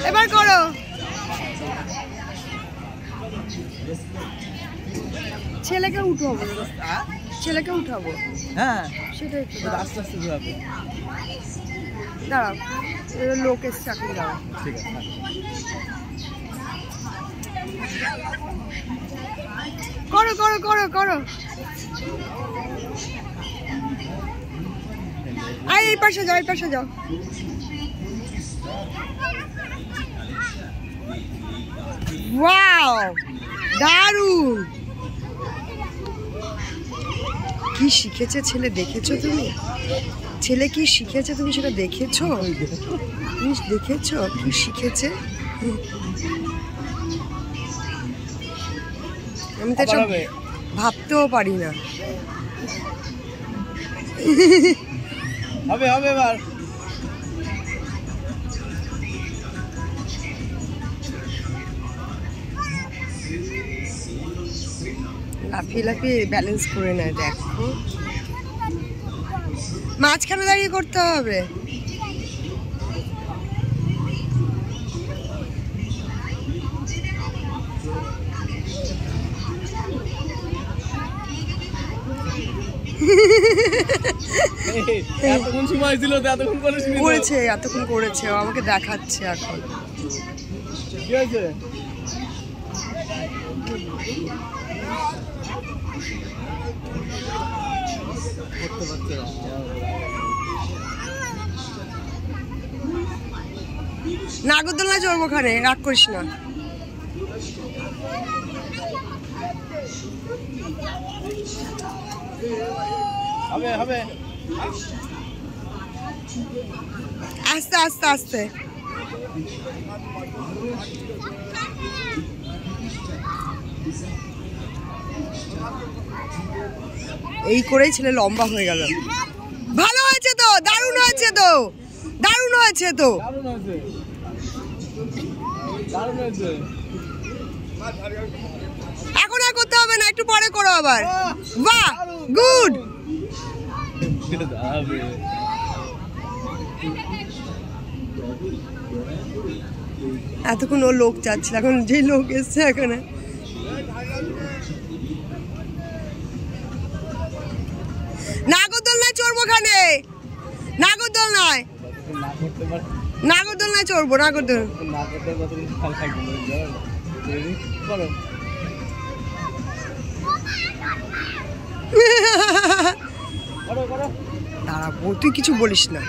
এবার করো। ছেলেকে উঠাবো, ছেলেকে উঠাবো। হ্যাঁ সেটাই তো, আস্তে আস্তে ঘোরাবো। দাঁড়াও, লোক এসছে এখন, দাঁড়াও। ঠিক আছে, করো করো করো করো। এই পাশে যাও, এই পাশে যাও। ওয়াও, দারুণ। কি শিখেছে ছেলে দেখেছো তুমি? ছেলে কি শিখেছে তুমি সেটা দেখেছো? তুমি দেখেছো কি শিখেছে? আমি তো এটা ভাবতেও পারি না। হবে হবে এবার। লাফিয়ে লাফিয়ে ব্যালেন্স করে নেয়, দেখো। মাঝখানে দাঁড়িয়ে করতে হবে। এতক্ষণ সময় ছিল, এতক্ষণ করেছে, এতক্ষণ করেছে, ও আমাকে দেখাচ্ছে এখন। কি হয়েছে? নাগরদোলনা চড়বো, ওখানে রাগ করিস না। হবে হবে, আস্তে আস্তে আস্তে। এই করেই ছেলে লম্বা হয়ে গেল। ভালো হয়েছে তো, দারুণ হয়েছে তো, দারুণ হয়েছে তো। এখন আর করতে হবে না, একটু পরে করো আবার। বাহ, গুড। এতক্ষণ ও লোক যাচ্ছিল, এখন যে লোক এসছে এখানে। নাগরদোলনায় চড়বো, ওখানে নাগরদোলনায়, নাগরদোলনায় চড়বো, নাগরদোলনা। দাঁড়াবো, তুই কিছু বলিস না।